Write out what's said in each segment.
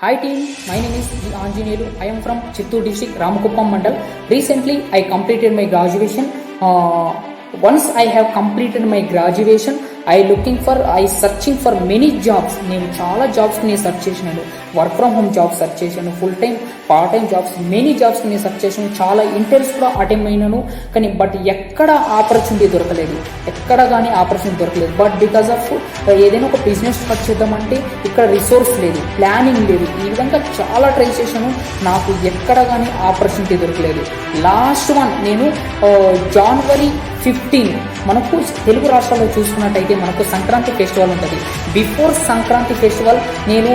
Hi team, my name is G. Anjaneyulu. I am from Chittoor district, Ramakuppam Mandal. Recently, I completed my graduation. Once I have completed my graduation, I searching for many jobs. నేను చాలా jobs ని search చేశాను. Work from home jobs search చేశాను, full time part time jobs, many jobs ని search చేశాను. చాలా interviews కూడా attend అయినాను. కానీ బట్ ఎక్కడ ఆపర్చునిటీ దొరకలేదు, బట్ బికాస్ ఆఫ్ ఏదైనా ఒక బిజినెస్ స్టార్ట్ చేద్దామంటే ఇక్కడ రిసోర్స్ లేదు, ప్లానింగ్ లేదు. ఈ విధంగా చాలా ట్రై చేశాను, నాకు ఎక్కడ కానీ ఆపర్చునిటీ దొరకలేదు. లాస్ట్ వన్ నేను January 15 మనకు తెలుగు రాష్ట్రాల్లో చూసుకున్నట్టయితే మనకు సంక్రాంతి ఫెస్టివల్ ఉంటుంది. బిఫోర్ సంక్రాంతి ఫెస్టివల్ నేను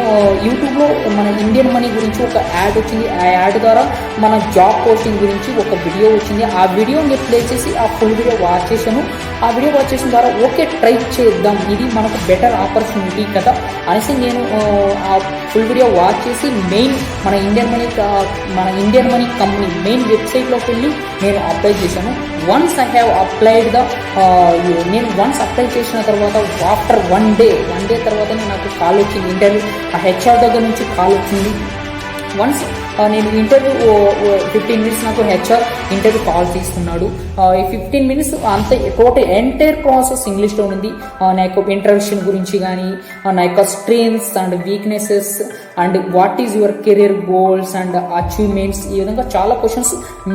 యూట్యూబ్లో మన ఇండియన్ మనీ గురించి ఒక యాడ్ వచ్చింది. ఆ యాడ్ ద్వారా మన జాబ్ పోస్టింగ్ గురించి ఒక వీడియో వచ్చింది. ఆ వీడియోని ప్లే చేసి ఆ ఫుల్ వీడియో వాచ్ చేశాను. ఆ వీడియో వాచ్ చేసిన ద్వారా ఓకే ట్రై చేద్దాం, ఇది మనకు బెటర్ ఆపర్చునిటీ కదా అనేసి నేను ఆ ఫుల్ వీడియో వాచ్ చేసి మెయిన్ మన ఇండియన్ మనీ కంపెనీ మెయిన్ వెబ్సైట్లోకి వెళ్ళి నేను అప్లై చేశాను. వన్స్ ఐ హ్యావ్ అప్లైడ్ నేను వన్స్ అప్లై చేసిన తర్వాత ఆఫ్టర్ వన్ డే తర్వాతనే నాకు కాల్ వచ్చింది. ఇంటర్వ్యూ ఆ హెచ్ఆర్ దగ్గర నుంచి కాల్ వచ్చింది. వన్స్ నేను ఇంటర్వ్యూ 15 minutes నాకు హెచ్ఆర్ ఇంటర్వ్యూ కాల్ తీసుకున్నాడు. ఈ 15 minutes అంతే టోటల్ ఎంటైర్ ప్రాసెస్ ఇంగ్లీష్లో ఉంది. నా యొక్క ఇంట్రడక్షన్ గురించి కానీ, నా యొక్క strengths and weaknesses and what is your career goals and achievements, ఈ విధంగా చాలా క్వశ్చన్స్.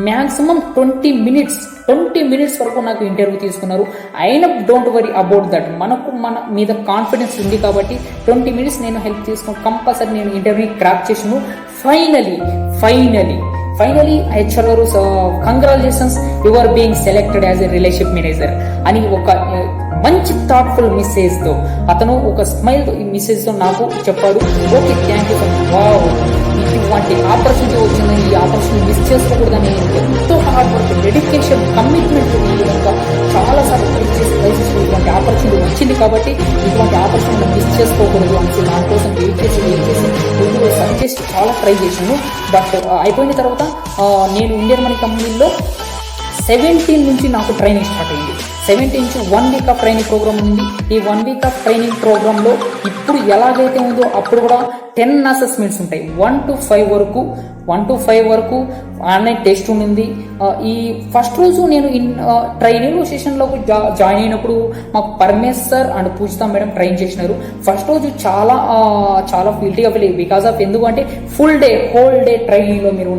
మ్యాక్సిమం 20 minutes వరకు నాకు ఇంటర్వ్యూ తీసుకున్నారు. అయినా డోంట్ వరీ అబౌట్ దట్, మనకు మన మీద కాన్ఫిడెన్స్ ఉంది కాబట్టి 20 minutes నేను హెల్ప్ తీసుకుని కంపల్సరీ నేను ఇంటర్వ్యూ క్రాక్ చేసాను. ఫైనలీ హెచ్ఆర్ గారు congratulations, you are being selected as a relationship manager అని ఒక మంచి థాట్ఫుల్ మెసేజ్ తో, అతను ఒక స్మైల్ మెసేజ్ తో నాకు చెప్పాడు. Okay, thank you sir. Wow, ఇటువంటి ఆపర్చునిటీ వచ్చిందని, ఈ ఆపర్చునిటీ మిస్ చేసుకోకూడదని ఎంతో హార్డ్ వర్క్, డెడికేషన్, కమిట్మెంట్ ఈ విధంగా చాలాసార్లు ట్రై చేసి ఇటువంటి ఆపర్చునిటీ వచ్చింది కాబట్టి ఇటువంటి ఆపర్చునిటీ మిస్ చేసుకోకూడదు అని దానికోసం వెయిట్ చేసి సర్చ్ చేసి చాలా ట్రై చేశాను. బట్ అయిపోయిన తర్వాత నేను ఇండియన్ మనీ కంపెనీలో 17 నుంచి నాకు ట్రైనింగ్ స్టార్ట్ అయింది. 17 నుంచి 1 week ఆఫ్ ట్రైనింగ్ ప్రోగ్రామ్ ఉంది. ఈ 1 week ఆఫ్ ట్రైనింగ్ ప్రోగ్రాంలో ఇప్పుడు ఎలాగైతే ఉందో అప్పుడు కూడా 10 అసెస్మెంట్స్ ఉంటాయి. 1 to 5 వరకు ఆన్లైన్ టెస్ట్ ఉంది. ఈ ఫస్ట్ రోజు నేను ట్రైనింగ్ సెషన్లోకి జాయిన్ అయినప్పుడు మాకు Paramesh sir and Pujitha madam train చేసినారు. ఫస్ట్ రోజు చాలా ఫీల్టీగా ఫీల్, బికాస్ ఆఫ్ ఎందుకంటే హోల్ డే ట్రైనింగ్లో మీరు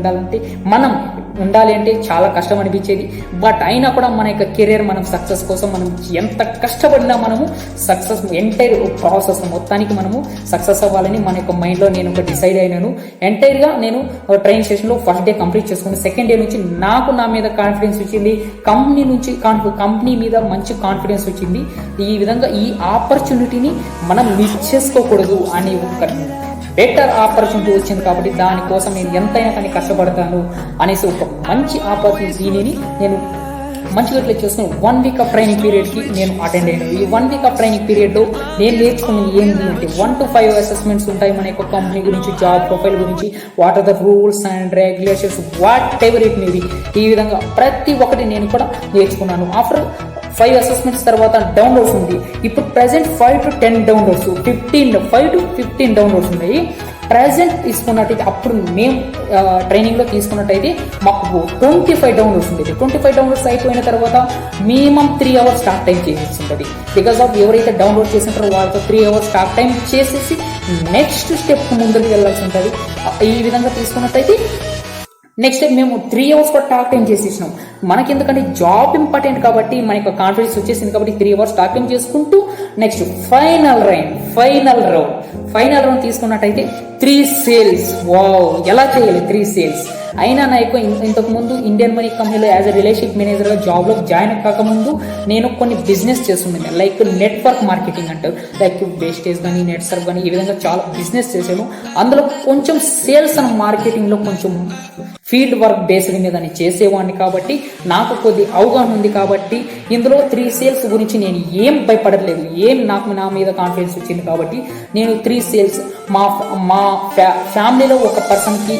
ఉండాలి అంటే చాలా కష్టం అనిపించేది. బట్ అయినా కూడా మన యొక్క కెరీర్, మనం సక్సెస్ కోసం మనం ఎంత కష్టపడినా మనము సక్సెస్ ఎంటైర్ ప్రాసెస్ మొత్తానికి మనము సక్సెస్ అవ్వాలని మన యొక్క మైండ్లో నేను ఒక డిసైడ్ అయినాను. ఎంటైర్గా నేను ట్రైనింగ్ సెషన్లో ఫస్ట్ డే కంప్లీట్ చేసుకుని సెకండ్ డే నుంచి నాకు నా మీద కాన్ఫిడెన్స్ వచ్చింది. కంపెనీ మీద మంచి కాన్ఫిడెన్స్ వచ్చింది. ఈ విధంగా ఈ ఆపర్చునిటీని మనం మిస్ చేసుకోకూడదు అని ఒక బెటర్ ఆపర్చునిటీ వచ్చింది కాబట్టి దానికోసం నేను ఎంతైనా కానీ కష్టపడతాను అనేసి ఒక మంచి ఆపర్చునిటీని నేను మంచిగా క్లిక్ చేసుకుని 1 week ఆఫ్ ట్రైనింగ్ పీరియడ్కి నేను అటెండ్ అయినాను. ఈ 1 week ఆఫ్ ట్రైనింగ్ పీరియడ్లో నేను నేర్చుకున్నది ఏంటి అంటే 1 to 5 అసెస్మెంట్స్ ఉంటాయి మన యొక్క కంపెనీ గురించి, జాబ్ ప్రొఫైల్ గురించి, what are the rules and regulations, whatever it may be, ఈ విధంగా ప్రతి ఒక్కటి నేను కూడా నేర్చుకున్నాను. ఆఫ్టర్ 5 అసెస్మెంట్స్ తర్వాత డౌన్లోడ్స్ ఉంది. ఇప్పుడు present 5 to 10 downloads, 5 to 15 downloads ఉన్నాయి. ప్రెసెంట్ తీసుకున్నట్టయితే అప్పుడు మేము ట్రైనింగ్లో తీసుకున్నట్టయితే మాకు 25 డౌన్లోడ్స్ ఉండేది. 25 డౌన్లోడ్స్ అయిపోయిన తర్వాత మినిమం 3 hours స్టాక్ టైం చేసేసి ఉంటుంది. బికాస్ ఆఫ్ ఎవరైతే డౌన్లోడ్ చేసింటారో వాళ్ళతో 3 hours స్టాక్ టైం చేసేసి నెక్స్ట్ స్టెప్ ముందుకు వెళ్ళాల్సి ఉంటుంది. ఈ విధంగా తీసుకున్నట్టయితే నెక్స్ట్ మేము 3 hours కూడా టాక్ టైం చేసేసినాం. మనకి ఎందుకంటే జాబ్ ఇంపార్టెంట్ కాబట్టి మనకి కాన్ఫిడెన్స్ వచ్చేసింది కాబట్టి 3 hours టాక్ టైం చేసుకుంటూ నెక్స్ట్ ఫైనల్ రౌండ్ తీసుకున్నట్టయితే 3 sales. వావ్, ఎలా చేయాలి 3 sales? అయినా నాకు ఇంతకు ముందు ఇండియన్ మనీ కంపెనీలో యాజ్ ఎ రిలేషన్షిప్ మేనేజర్గా జాబ్లో జాయిన్ కాకముందు నేను కొన్ని బిజినెస్ చేస్తున్నాను. లైక్ నెట్వర్క్ మార్కెటింగ్ అంటారు, లైక్ వేస్టేజ్ కానీ, నెట్ సర్వ్ కానీ, ఈ విధంగా చాలా బిజినెస్ చేశాను. అందులో కొంచెం సేల్స్ అండ్ మార్కెటింగ్లో కొంచెం ఫీల్డ్ వర్క్ బేస్డ్ మీద చేసేవాడిని కాబట్టి నాకు కొద్ది అవగాహన ఉంది. కాబట్టి ఇందులో 3 sales గురించి నేను ఏం భయపడలేదు, నాకు నా మీద కాన్ఫిడెన్స్ వచ్చింది కాబట్టి నేను 3 sales మా ఫ్యామిలీలో ఒక పర్సన్కి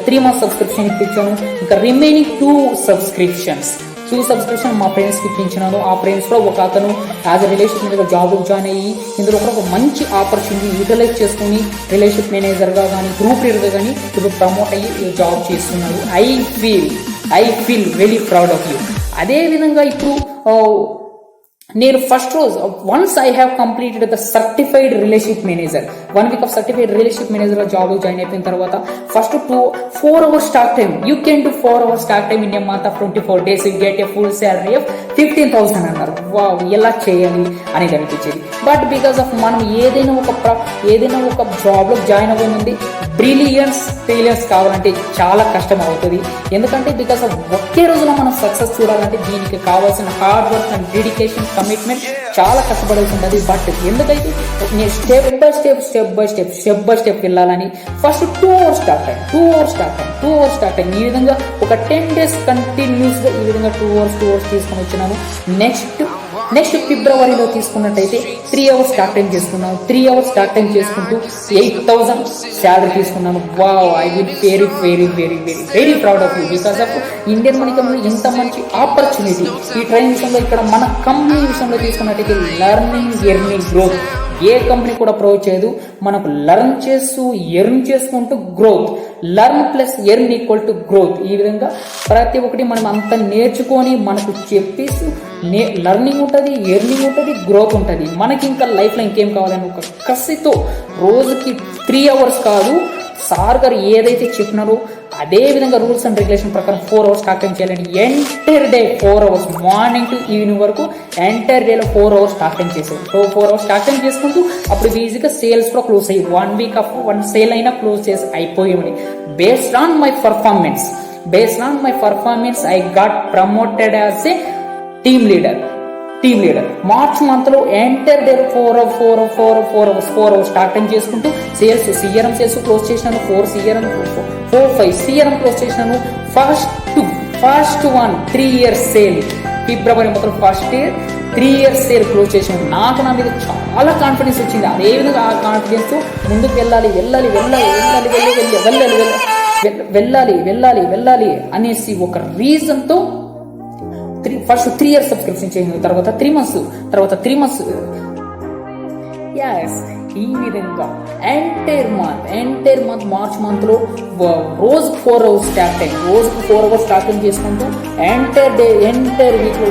3 months సబ్స్క్రిప్షన్ ఇప్పించాను. ఇంకా రిమైనింగ్ 2 సబ్స్క్రిప్షన్స్ 2 సబ్స్క్రిప్షన్ మా ఫ్రెండ్స్కి ఇప్పించినాను. ఆ ఫ్రెండ్స్లో ఒక అతను యాజ్ అ రిలేషన్షిప్ మేనేజర్ జాబ్లో జాయిన్ అయ్యి ఇందులో కూడా ఒక మంచి ఆపర్చునిటీ యూటిలైజ్ చేసుకుని రిలేషన్షిప్ మేనేజర్గా కానీ గ్రూప్ లీడర్గా కానీ ఇప్పుడు ప్రమోట్ అయ్యి జాబ్ చేస్తున్నారు. I feel very proud of you. అదేవిధంగా ఇప్పుడు నేను ఫస్ట్ రోజు once I have completed the certified relationship manager 1 week off certified relationship manager job join అయిపోయిన తర్వాత first 4 hours stock time you can do 4 hours stock time in a month of 24 days you get a full salary of 15,000 అన్నారు. Wow, ఎలా చేయాలి అనేది అనిపించేది. But because of మనం ఏదైనా ఒక జాబ్ లో జాయిన్ అవ్వే ముందు బ్రిలియన్స్ కావాలంటే చాలా కష్టం అవుతుంది. ఎందుకంటే బికాస్ ఆఫ్ ఒకే రోజున మనం సక్సెస్ చూడాలంటే దీనికి కావాల్సిన hard work and dedication commitment చాలా కష్టపడాల్సి ఉంటుంది. బట్ ఎందుకైతే నేను స్టెప్ బై స్టెప్ వెళ్ళాలని ఫస్ట్ 2 hours స్టార్ట్ టైం ఈ విధంగా ఒక 10 days కంటిన్యూస్ గా ఈ విధంగా 2 hours తీసుకొని వచ్చినాను. నెక్స్ట్ ఫిబ్రవరిలో తీసుకున్నట్టయితే 3 hours స్టార్ట్ టైం చేసుకున్నాను. 3 hours స్టార్ట్ టైం చేసుకుంటూ 8,000 శాలరీ తీసుకున్నాను. Wow, I will very very very very very proud of you. Because of Indian money company ఎంత మంచి ఆపర్చునిటీ ఈ ట్రైనింగ్ విషయంలో ఇక్కడ మన కంపెనీ విషయంలో తీసుకున్నట్టయితే లెర్నింగ్ ఎర్నింగ్ గ్రోత్ ఏ కంపెనీ కూడా ప్రొవైడ్ చేయదు. మనకు లెర్న్ చేస్తూ ఎర్న్ చేసుకుంటూ growth, learn plus earn equal to growth. ఈ విధంగా ప్రతి ఒక్కటి మనం అంత నేర్చుకొని మనకు చెప్పేసి లెర్నింగ్ ఉంటుంది, ఎర్నింగ్ ఉంటుంది, గ్రోత్ ఉంటుంది. మనకి ఇంకా లైఫ్లో ఇంకేం కావాలని ఒక కసితో రోజుకి 3 hours కాదు, సార్ గారు ఏదైతే చెప్పినారో అదే విధంగా రూల్స్ అండ్ రెగ్యులేషన్ ప్రకారం 4 hours స్టార్ట్ టైం చేయాలండి. Entire day 4 hours morning to evening వరకు ఎంటైర్ డేలో 4 hours స్టార్ట్ టైం చేసేది. 4 hours స్టార్ట్ టైం చేసుకుంటూ అప్పుడు ఈజీగా సేల్స్ కూడా క్లోజ్ అయ్యి 1 week ఆఫ్ 1 సేల్ అయినా క్లోజ్ చేసి అయిపోయామని. Based on my performance I got promoted as a team leader. March month లో entire day 4 hours start time చేసుకుంటూ సిఆర్ఎం సేల్స్ క్లోజ్ చేసినాను. 5 సిఆర్ఎం క్లోజ్ చేసినాను. ఫస్ట్ 3 years సేల్ ఫిబ్రవరి మొత్తం first year 3 years sale close చేసినాను. నాకు నా మీద చాలా కాన్ఫిడెన్స్ వచ్చింది. అదేవిధంగా ఆ కాన్ఫిడెన్స్ తో ముందుకు వెళ్ళాలి అనేసి ఒక రీజన్ తో ఫస్ట్ 3 years సబ్స్క్రిప్షన్ చేసిన తర్వాత 3 months ఈ విధంగా ఎంటైర్ మంత్ మార్చ్ మంత్ లో రోజు 4 hours start time start time చేసుకుంటూ ఎంటైర్ వీక్ లో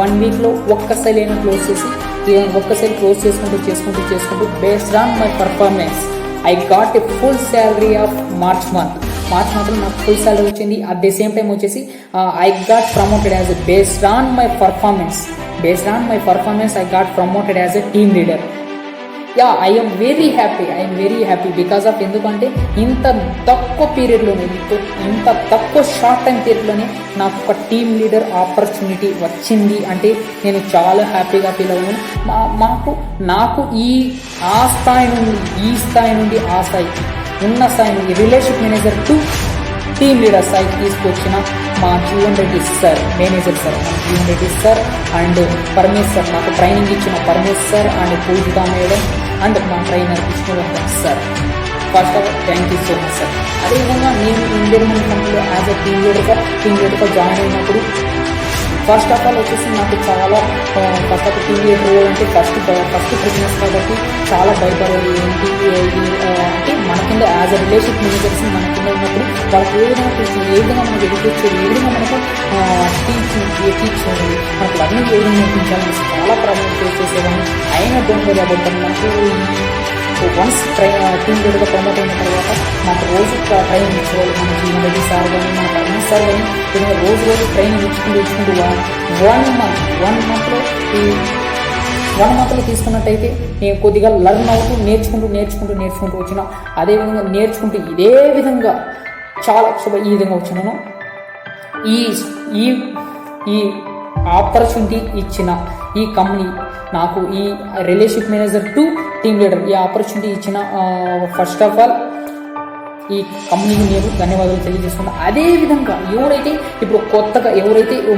1 week లో ఒక్క సేల్ అయినా క్లోజ్ చేసి క్లోజ్ చేసుకుంటూ based on my performance I got a full salary of March month లో నాకు ఫుల్ శాలరీ వచ్చింది. అట్ ది సేమ్ టైం వచ్చేసి I got promoted as based on my performance I got promoted as a team leader. I M very happy because of ఎందుకంటే ఇంత తక్కువ పీరియడ్లోనే ఇంత తక్కువ short time పీరియడ్లోనే నాకు ఒక టీమ్ లీడర్ ఆపర్చునిటీ వచ్చింది అంటే నేను చాలా హ్యాపీగా ఫీల్ అయ్యాను. నాకు ఈ స్థాయి నుండి ఆ స్థాయికి ఉన్న స్థాయి నుండి relationship manager to team leader స్థాయికి తీసుకొచ్చిన మా Jeevan Reddy sir and Paramesh sir, నాకు ట్రైనింగ్ ఇచ్చిన Paramesh sir and Pujitha madam and మా trainer Vishnuvardhan sir. First of all thank you so much sir. అదేవిధంగా నేను ఇండియన్ మనీ కంపెనీలో యాజ్ ఎ టీమ్ లీడర్గా జాయిన్ అయినప్పుడు ఫస్ట్ ఆఫ్ ఆల్ వచ్చేసి నాకు చాలా టీమ్ లీడర్ రోల్ అంటే ఫస్ట్ బిజినెస్ కాబట్టి చాలా భయపడేది. ఏంటి అంటే మన కింద యాజ్ అ రిలేషన్షిప్ మేనేజర్స్ మన కింద ఉన్నప్పుడు వాళ్ళకి ఏ విధంగా మనకు ఎడ్యుకేట్ చేయాలి, ఏ విధంగా మనకు టీచ్ చేయాలి, మనకు లర్నింగ్ ఏ విధంగా నేర్పించాలని చాలా ప్రాబ్లమ్ ఫేస్ చేసేవాడిని. అయినా డోంట్ వరీ అబౌట్ దట్. నాకు వన్స్ టీమ్ లీడర్గా ప్రమోట్ అయిన తర్వాత నాకు రోజు ట్రైనింగ్ ఇచ్చేవాళ్ళు. మన జీవన్ రెడ్డి సార్ కానీ మన పరమేశ్ సార్ కానీ విధంగా రోజు ట్రైనింగ్ ఇచ్చుకుంటూ 1 monthలో తీసుకున్నట్టయితే నేను కొద్దిగా లర్న్ అవుతూ నేర్చుకుంటూ వచ్చిన. అదేవిధంగా నేర్చుకుంటూ ఇదే విధంగా చాలా ఈ విధంగా వచ్చినాను. ఈ ఆపర్చునిటీ ఇచ్చిన ఈ కంపెనీ నాకు ఈ relationship manager to team leader ఈ ఆపర్చునిటీ ఇచ్చిన ఫస్ట్ ఆఫ్ ఆల్ ఈ కంపెనీకి నేను ధన్యవాదాలు తెలియజేస్తున్నాను. అదేవిధంగా ఎవరైతే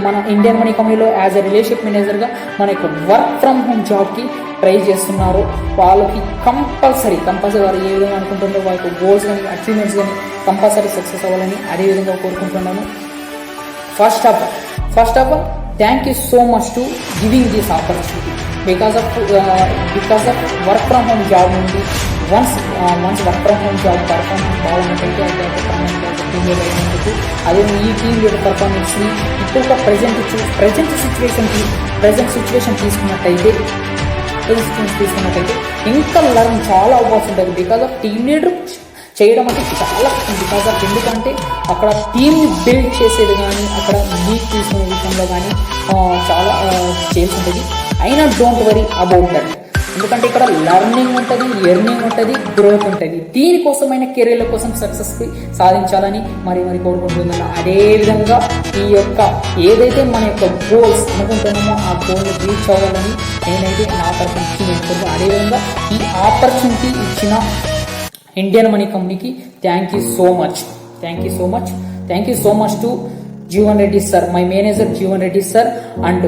మన ఇండియన్ మనీ కంపెనీలో యాజ్ ఎ రిలేషన్షిప్ మేనేజర్గా మన యొక్క వర్క్ ఫ్రమ్ హోమ్ జాబ్కి ట్రై చేస్తున్నారో వాళ్ళకి కంపల్సరీ వారు ఏ విధంగా అనుకుంటుందో వాళ్ళ గోల్స్ కానీ అచీవ్మెంట్స్ కానీ కంపల్సరీ సక్సెస్ అవ్వాలని అదేవిధంగా కోరుకుంటున్నాను. First of all thank you so much to giving this opportunity because of work from home job నుండి once work from home job performance బాగున్నట్టయితే అయినందుకు అదే ఈ టీం యొక్క పర్ఫార్మెన్స్ని ఇప్పుడు ప్రజెంట్ సిచ్యువేషన్ తీసుకున్నట్టయితే ఇంకా లర్న్ చాలా అవ్వాల్సి ఉంటుంది బికాస్ ఆఫ్ టీమ్ లీడర్ చేయడం అంటే చాలా బికాస్ ఆఫ్ ఎందుకంటే అక్కడ టీమ్ని బిల్డ్ చేసేది కానీ అక్కడ లీడ్ తీసుకునే విషయంలో కానీ చాలా చేయాల్సి ఉంటుంది. అయినా డోంట్ వరీ అబౌట్ దట్, ఎందుకంటే ఇక్కడ లర్నింగ్ ఉంటుంది, ఎర్నింగ్ ఉంటుంది, గ్రోత్ ఉంటుంది. దీనికోసమైన కెరీర్ల కోసం సక్సెస్ సాధించాలని మరి కోరుకుంటున్నాను. అదేవిధంగా ఈ యొక్క ఏదైతే మన యొక్క గోల్స్ అనుకుంటున్నామో ఆ గోల్ని రీచ్ అవ్వాలని నేనైతే నా తరఫు నుంచి నేర్చుకుంటాను. అదేవిధంగా ఈ ఆపర్చునిటీ ఇచ్చిన ఇండియన్ మనీ కంపెనీకి thank you so much to Jeevan Reddy sir, my manager Jeevan Reddy sir and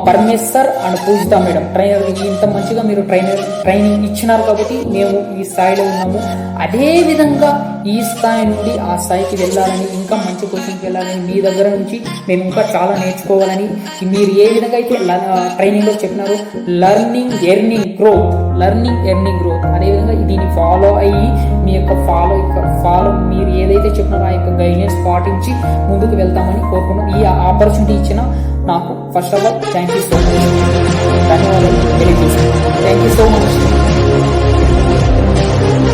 Paramesh sir and Pujitha madam. Trainer ఇంత మంచిగా మీరు ట్రైనింగ్ ఇచ్చినారు కాబట్టి మేము ఈ స్థాయిలో ఉన్నాము. అదే విధంగా ఈ స్థాయి నుండి ఆ స్థాయికి వెళ్ళాలని, ఇంకా మంచి పొజిషన్కి వెళ్ళాలని, మీ దగ్గర నుంచి మేము ఇంకా చాలా నేర్చుకోవాలని మీరు ఏ విధంగా అయితే ట్రైనింగ్లో చెప్పినారో లర్నింగ్ ఎర్నింగ్ గ్రోత్, అదేవిధంగా దీన్ని ఫాలో అయ్యి మీ యొక్క ఫాలో మీరు ఏదైతే చెప్పినారో ఆ యొక్క గైడెన్స్ పాటించి ముందుకు వెళ్తామని కోరుకున్నాం. ఈ ఆపర్చునిటీ ఇచ్చిన నాకు first of all thank you so much, ధన్యవాదాలు తెలియజేస్తాను. Thank you so much.